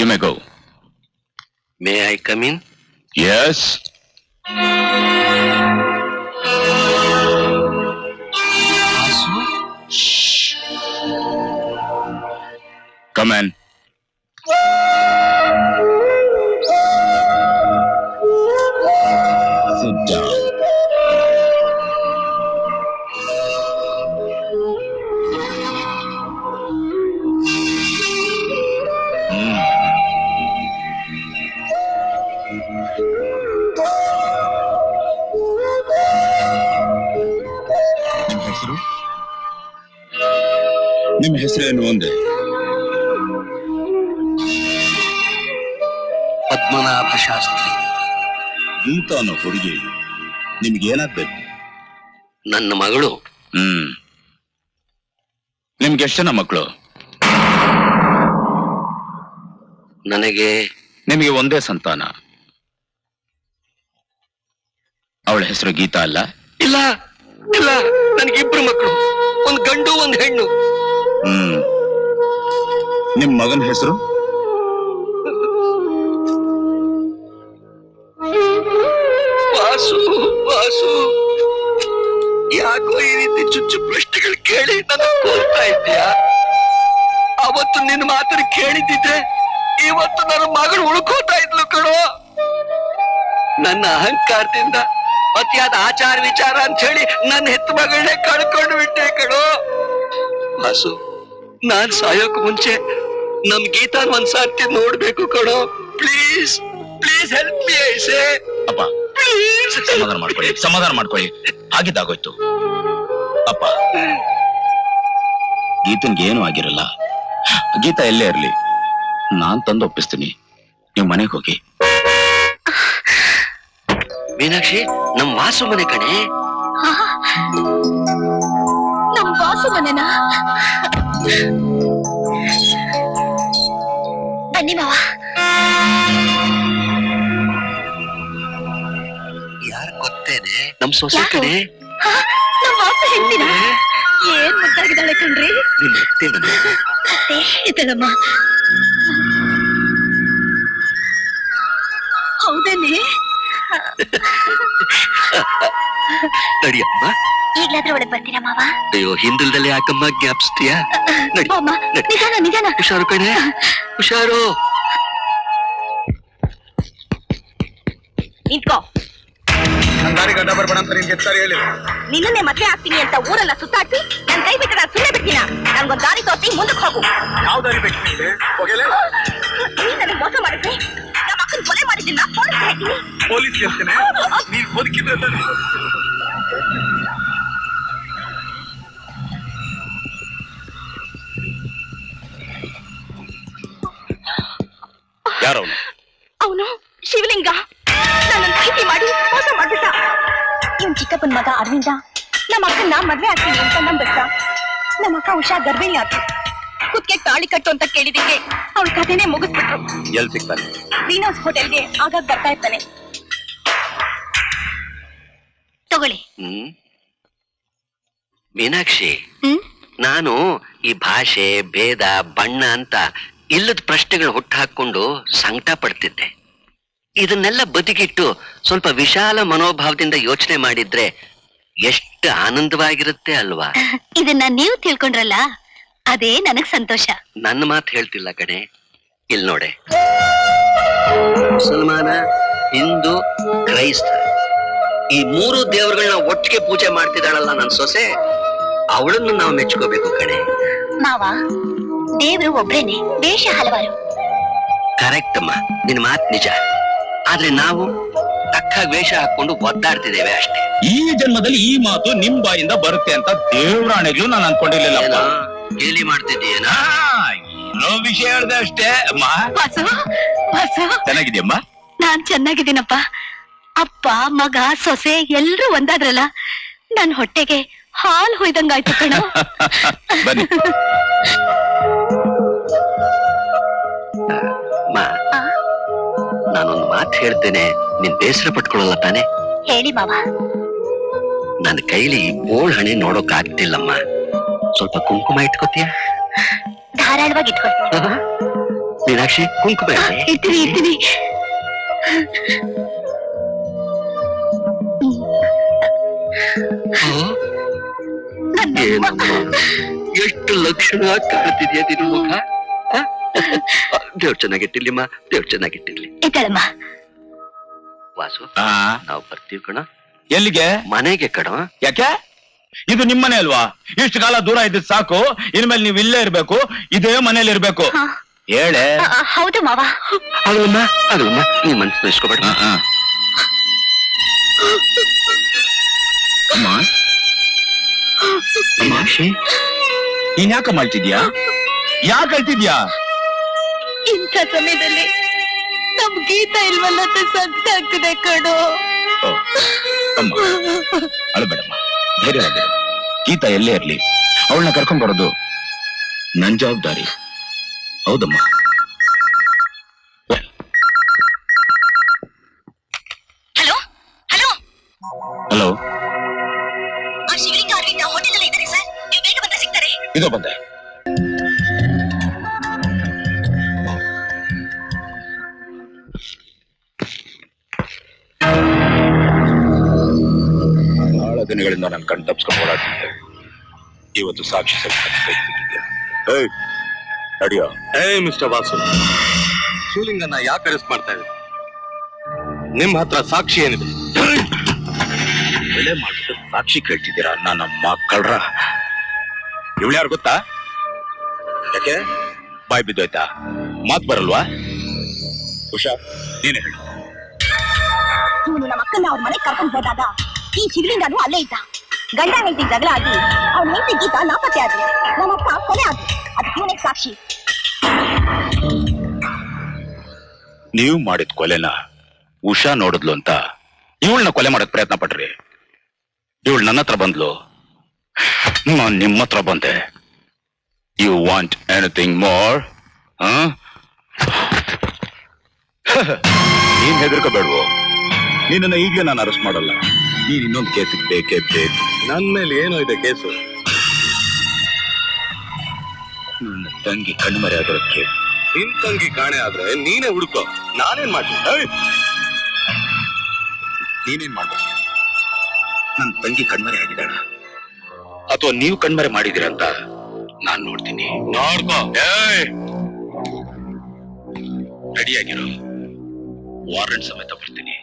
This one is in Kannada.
You may go. May I come in? Yes. Shh. Come in. Sit down. ನಿಮ್ಮ ಹೆಸರು? ನಿಮ್ಮ ಹೆಸರೇನು ಒಂದೇ? ಪದ್ಮನಾಭ ಶಾಸ್ತ್ರಿ. ಗೀತಾ ಅನ್ನೋ ಹುಡುಗಿ ನಿಮ್ಗೆ ಏನಾಗ್ಬೇಕು? ನನ್ನ ಮಗಳು. ನಿಮ್ಗೆ ಎಷ್ಟು ಜನ ಮಕ್ಕಳು? ನಿಮಗೆ ಒಂದೇ ಸಂತಾನ. ಅವಳ ಹೆಸರು ಗೀತಾ ಅಲ್ಲ? ಇಲ್ಲ ಇಲ್ಲ, ನನಗಿಬ್ರು ಮಕ್ಕಳು, ಒಂದು ಗಂಡು ಒಂದು ಹೆಣ್ಣು. ನಿಮ್ ಮಗನ ಹೆಸರು? ವಾಸು. ವಾಸು, ಯಾಕೋ ಈ ರೀತಿ ಚುಚ್ಚು ಪ್ರಶ್ನೆಗಳು ಕೇಳಿ ನನ್ನ ಕೋಲ್ತಾ ಇದ್ದೀಯಾ? ಅವತ್ತು ನಿನ್ನ ಮಾತನ್ನು ಕೇಳಿದ್ದಿದ್ರೆ ಇವತ್ತು ನನ್ನ ಮಗಳು ಉಳ್ಕೋತಾ ಇದ್ಲು ಕಣೋ. ನನ್ನ ಅಹಂಕಾರದಿಂದ ಅತಿಯಾದ ಆಚಾರ ವಿಚಾರ ಅಂತ ಹೇಳಿ ನನ್ನ ಹೆತ್ತ ಮಗಳನ್ನೇ ಕಳ್ಕೊಂಡು ಬಿಟ್ಟೆ ಕಣೋ. ವಾಸು, ನಾನ್ ಸಾಯೋಕ್ ಮುಂಚೆ ನಮ್ ಗೀತಾನ್ ಒಂದ್ಸಾರ್ತಿ ನೋಡ್ಬೇಕು ಕಣೋ. ಪ್ಲೀಸ್ ಪ್ಲೀಸ್ ಹೆಲ್ಪ್ ಮೀ ಐಸೆ. ಅಪ್ಪ ಪ್ಲೀಸ್ ಸಮಾಧಾನ ಮಾಡ್ಕೊಳ್ಳಿ. ಆಗಿದ್ದಾಗೋಯ್ತು ಅಪ್ಪ. ಗೀತನ್ಗೆ ಏನು ಆಗಿರಲ್ಲ. ಗೀತಾ ಎಲ್ಲೇ ಇರ್ಲಿ, ನಾನ್ ತಂದು ಒಪ್ಪಿಸ್ತೀನಿ. ನೀವು ಮನೆಗೆ ಹೋಗಿ. ಮೀನಾಕ್ಷಿ, ನಮ್ ವಾಸು ಮನೆ ಕಣೆ. ನಮ್ ವಾಸು ಮನೆನಾ? ಬನ್ನಿ ಮಾವ. ಯಾರು ಗೊತ್ತೇನೆ? ನಮ್ ಸೊಸೆ ಕಣೆ. ನಮ್ ವಾಸು ಹೇಳ್ತೀರಾ? ಏನ್ ಮುದ್ದಾಗಿದ್ದಾಳೆ ಕಣ್ರಿ. ನಿನ್ ಹೆತ್ತೇನಮ್ಮ? ಇದ್ದಳಮ್ಮ. ಹೌದೇನೆ? ನಡಿಯಮ್ಮ. ಈಗ್ಲಾದ್ರೂ ಒಳಗ್ ಬರ್ತೀರಾ ಮಾವ? ಅಯ್ಯೋ, ಹಿಂದಲ್ದಲ್ಲಿ ಯಾಕಮ್ಮ ಜ್ಞಾಪಿಸ್ತೀಯಾ? ನಡಿ. ನಿಜಾನ ನಿಜಾನ. ಹುಷಾರು ಕಣೆ, ಹುಷಾರು. ನಿಂತ್ಕೋ. ಗಡ್ಡ ಬರ್ಬೇಡ ಅಂತ ನಿನ್ಗೆ ಎಷ್ಟಾರಿ ಹೇಳಿ. ನಿನ್ನನ್ನೇ ಮದ್ವೆ ಆಗ್ತೀನಿ ಅಂತ ಊರೆಲ್ಲ ಸುತ್ತಾಡ್ಸಿ ನನ್ ಕೈ ಬಿಟ್ಟರೆ ಸುಮ್ಮನೆ ಬಿಡ್ತೀನ. ನನ್ಗೊಂದ್ ದಾರಿ ತೋರಿಸಿ ಮುಂದಕ್ಕೆ ಹೋಗು. ಯಾವ ದಾರಿ ಬೇಕು ನಿನ್ಗೆ? ಹೋಗಲೇ. ನೀನ್ ನನಗೆ ಮೋಸ ಮಾಡಿದ್ರೆ ನಮ್ಮ ಅಕ್ಕನ ಕೊಲೆ ಮಾಡಿದ್ದಿಲ್ಲ ಪೊಲೀಸ್ ಹೇಳ್ತೀನಿ. ಪೊಲೀಸ್ ಹೇಳ್ತೇನೆ. ನೀನ್ ಬದುಕಿದ್ರೆ ಯಾರವನು? ಅವನು ಶಿವಲಿಂಗ. ನನ್ನ ಪ್ರೀತಿ ಮಾಡಿ ಮೋಸ ಮಾಡ್ಬಿಟ್ಟ. ಇವನ್ ಚಿಕ್ಕಪ್ಪನ ಮಗ ಅರವಿಂದ ನಮ್ಮ ಅಕ್ಕನ್ನ ಮದ್ವೆ ಆಗ್ತೀನಿ ಅಂತ ನಂಬಿಟ್ಟ. ನಮ್ಮ ಅಕ್ಕ ಉಷಾ ಗರ್ಭಿಣಿ ಆದ್ರು. ಕುತ್ಕೆ ತಾಳಿ ಕಟ್ಟು ಅಂತ ಕೇಳಿದಕ್ಕೆ ಅವಳ ಕಥೆನೇ ಮುಗಿಸ್ಬಿಟ್ರು. ಎಲ್ಲಿ ಸಿಗ್ತಾನೆ? ವೀನಸ್ ಹೋಟೆಲ್ಗೆ ಆಗಾಗ ಬರ್ತಾ ಇರ್ತಾನೆ. ತಗೊಳ್ಳಿ. ಮೀನಾಕ್ಷಿ, ನಾನು ಈ ಭಾಷೆ ಭೇದ ಬಣ್ಣ ಅಂತ ಇಲ್ಲದ ಪ್ರಶ್ನೆಗಳು ಹುಟ್ಟು ಹಾಕೊಂಡು ಸಂಕಟ ಪಡ್ತಿದ್ದೆ. ಇದನ್ನೆಲ್ಲ ಬದಿಗಿಟ್ಟು ಸ್ವಲ್ಪ ವಿಶಾಲ ಮನೋಭಾವದಿಂದ ಯೋಚನೆ ಮಾಡಿದ್ರೆ ಎಷ್ಟು ಆನಂದವಾಗಿರುತ್ತೆ ಅಲ್ವಾ? ಇದನ್ನ ನೀವು ತಿಳ್ಕೊಂಡ್ರಲ್ಲ, ಅದೇ ನನಗ್ ಸಂತೋಷ. ನನ್ನ ಮಾತು ಹೇಳ್ತಿಲ್ಲ ಕಣೆ. ಇಲ್ಲಿ ನೋಡೆ, ಮುಸಲ್ಮಾನ, ಹಿಂದೂ, ಕ್ರೈಸ್ತ ಈ ಮೂರು ದೇವರುಗಳನ್ನ ಒಟ್ಟಿಗೆ ಪೂಜೆ ಮಾಡ್ತಿದ್ದಾಳಲ್ಲ ನನ್ ಸೊಸೆ, ಅವಳನ್ನು ನಾವು ಮೆಚ್ಕೋಬೇಕು ಕಣೆ. ಮಾವ, ದೇವ್ರು ಒಬ್ರೇನೆ, ದೇಶ ಹಲವಾರು. ಕರೆಕ್ಟ್ ಅಮ್ಮ, ನಿನ್ ಮಾತ್ ನಿಜ. ಆದ್ರೆ ನಾವು ತಕ್ಕ ವೇಷ ಹಾಕೊಂಡು ಒದ್ದಾಡ್ತಿದ್ದೇವೆ ಅಷ್ಟೇ. ಈ ಜನ್ಮದಲ್ಲಿ ಈ ಮಾತು ನಿಮ್ ಬಾಯಿಂದ ಬರುತ್ತೆ ಅಂತ ದೇವರಾಣೆಗಳು ನಾನು ಅನ್ಕೊಂಡಿರ್ಲಿಲ್ಲ. ಗೇಲಿ ಮಾಡ್ತಿದ್ದೀಯೇನಾ? ಏನೋ ವಿಷಯ ಹೇಳ್ದೆ ಅಷ್ಟೇ ಅಮ್ಮ. ವಾಸು, ವಾಸು, ಚೆನ್ನಾಗಿದ್ಯಮ್ಮ? ನಾನ್ ಚೆನ್ನಾಗಿದ್ದೀನಪ್ಪ. ಅಪ್ಪ ಮಗ ಸೊಸೆ ಎಲ್ರೂ ಒಂದಾದ್ರಲ್ಲ, ನನ್ ಹೊಟ್ಟೆಗೆ ಹಾಲ್ ಹೊಯ್ದಂಗಾಯ್ತು ಕಣ. ಬನ್ನಿ. ನಾನೊಂದು ಮಾತು ಹೇಳ್ತೇನೆ, ನೀನ್ ಬೇಸರ ಪಟ್ಕೊಳ್ಳಲ್ಲ ತಾನೆ? ಹೇಳಿ ಮಾವ. ನನ್ನ ಕೈಲಿ ಬೋಳ್ ಹಣೆ ನೋಡೋಕ್ ಆಗ್ತಿಲ್ಲಮ್ಮ. ಸ್ವಲ್ಪ ಕುಂಕುಮ ಇಟ್ಕೋತೀಯ? ಧಾರಾಳವಾಗಿ ಇಟ್ಕೊಳ್ತೀನಿ. ಮೀನಾಕ್ಷಿ ಕುಂಕುಮ ಇರ್ತೀವಿ ಏನಮ್ಮ ಎಷ್ಟು ಲಕ್ಷಣ ಕಾಣ್ತಿದ್ಯಾ ನಿನ್ನ ಮುಖ ದೇವ್ರ ಚೆನ್ನಾಗಿಟ್ಟಿರ್ಲಿಮ್ಮ ದೇವ್ರ ಚೆನ್ನಾಗಿಟ್ಟಿರ್ಲಿ ಇದ್ದಾಳಮ್ಮ. ವಾಸು ಆ, ನಾವು ಬರ್ತೀವಿ ಕಣ ಎಲ್ಲಿಗೆ? ಮನೆಗೆ ಕಣ ಯಾಕೆ? ಇದು ನಿಮ್ಮನೆ ಅಲ್ವಾ? ಇಷ್ಟು ಕಾಲ ದೂರ ಇದ್ದು ಸಾಕು. ಇನ್ಮೇಲೆ ನೀವು ಇಲ್ಲೇ ಇರ್ಬೇಕು, ಇದೇ ಮನೇಲಿ ಇರ್ಬೇಕು. ಹಾ. ಹೇಳೆ. ಹೌದು ಮಾವ. ಅಲ್ವಮ್ಮ ಅಲ್ವಮ್ಮ ನೀ ಮನ್ಸು ಇಸ್ಕೊಬೇಡ ಮೀನಾಕ್ಷಿ ನೀನ್ ಯಾಕೆ ಮಾಡ್ತಿದ್ಯಾ? ಯಾಕೆ ಅಳ್ತಿದ್ಯಾ? ಇಂಥ ಸಮಯದಲ್ಲಿ ನಮ್ ಗೀತ ಇಲ್ವಲ್ಲ ಅಂತ ಸಂಕಟ ಆಗ್ತಿದೆ ಕಣೋ. ಓ, ಅಮ್ಮ ಅಳಬೇಡಮ್ಮ, ಧೈರ್ಯವಾಗಿರು. ಗೀತಾ ಎಲ್ಲೇ ಇರ್ಲಿ, ಅವಳನ್ನ ಕರ್ಕೊಂಡ್ ಬರೋದು ನನ್ ಜವಾಬ್ದಾರಿ. ಹೌದಮ್ಮ. ಹಲೋ ಹಲೋ, ಹಲೋ, ಆ ಶಿವಲಿಂಗ ಅರವಿಂದ ಹೋಟೆಲ್ ಅಲ್ಲಿ ಇದ್ದಾರೆ ಸರ್, ನೀವು ಬೇಗ ಬಂದ್ರೆ ಸಿಗ್ತಾರೆ. ಇದೋ ಬಂದೆ. ಬಹಳ ದಿನಗಳಿಂದ ನನ್ನ ಕಣ್ ತಪ್ಸ್ಕೊಂಡು ಓಡಾಡ್ತಿದ್ದೆ. ಇವತ್ತು ಸಾಕ್ಷಿ ನಡಿಯೋ. ಮಿಸ್ಟರ್ ವಾಸು, ಶಿವಲಿಂಗನ ಯಾಕೆ ಅರೆಸ್ಟ್ ಮಾಡ್ತಾ ಇದ್ದೀರಿ? ನಿಮ್ ಹತ್ರ ಸಾಕ್ಷಿ ಏನಿದೆ? ಬೆಲೆ ಮಾಡ್ಬಿಟ್ಟು ಸಾಕ್ಷಿ ಕೇಳ್ತಿದ್ದೀರಾ? ನನ್ನ ಮಕ್ಕಳ್ರ ಇವಳು ಯಾರು ಗೊತ್ತಾ? ಯಾಕೆ ಬಾಯ್ ಬಿದ್ದೋಯ್ತಾ? ಮಾತ್ ಬರಲ್ವಾ? ಉಷಾ, ನೀನೇ ಹೇಳು. ಇವನು ನಮ್ಮ ಅಕ್ಕನ್ನ ಅವ್ರ ಮನೆಗೆ ಕರ್ಕೊಂಡು ಹೋದಾಗ ಈ ಶಿವಲಿಂಗನು ಅಲ್ಲೇ ಇದ್ದ. ಗಂಡ ಹೆಂಡತಿ ಜಗಳ ಆಗಿ ಅವ್ರ ಹೆಂಡತಿ ಗೀತ ನಾಪತ್ತೆ ಆದ್ರು. ನಮ್ಮ ಅಕ್ಕ ಕೊಲೆ ಆದ್ರು. ಅದಕ್ಕೆ ಇವನೇ ಸಾಕ್ಷಿ. ನೀವು ಮಾಡಿದ ಕೊಲೆನ ಉಷಾ ನೋಡಿದ್ಲು ಅಂತ ಇವಳನ್ನ ಕೊಲೆ ಮಾಡಕ್ ಪ್ರಯತ್ನ ಪಟ್ರಿ. ಇವಳು ನನ್ನ ಹತ್ರ ಬಂದ್ಲು, ನಾನ್ ನಿಮ್ಮ ಹತ್ರ ಬಂದೆ. You want anything more? ನೀನ್ ಹೆದರ್ಕೋಬೇಡ್ವೋ. ನಿನ್ನ ಈಗಲೇ ನಾನು ಅರೆಸ್ಟ್ ಮಾಡಲ್ಲ. ನೀನ್ ಇನ್ನೊಂದು ಕೇಸಿಗೆ ಬೇಕೇ ಬೇಕು. ನನ್ ಮೇಲೆ ಏನೋ ಇದೆ ಕೇಸು. ನನ್ನ ತಂಗಿ ಕಣ್ಮರೆ ಆಗೋದಕ್ಕೆ ನಿನ್ ತಂಗಿ ಕಾಣೆ ಆದ್ರೆ ನೀನೇ ಹುಡುಕೋ, ನಾನೇನ್ ಮಾಡ್ತೀನಿ? ನೀನೇನ್ ಮಾಡ್ಬೇಕು? ನನ್ನ ತಂಗಿ ಕಣ್ಮರೆ ಆಗಿದ್ದಾಳ ಅಥವಾ ನೀವು ಕಣ್ಮರೆ ಮಾಡಿದಿರ ಅಂತ ನಾನ್ ನೋಡ್ತೀನಿ. ನೋಡ್ಕೋ. ರೆಡಿಯಾಗಿರೋ, ವಾರಂಟ್ ಸಮೇತ ಬರ್ತೀನಿ.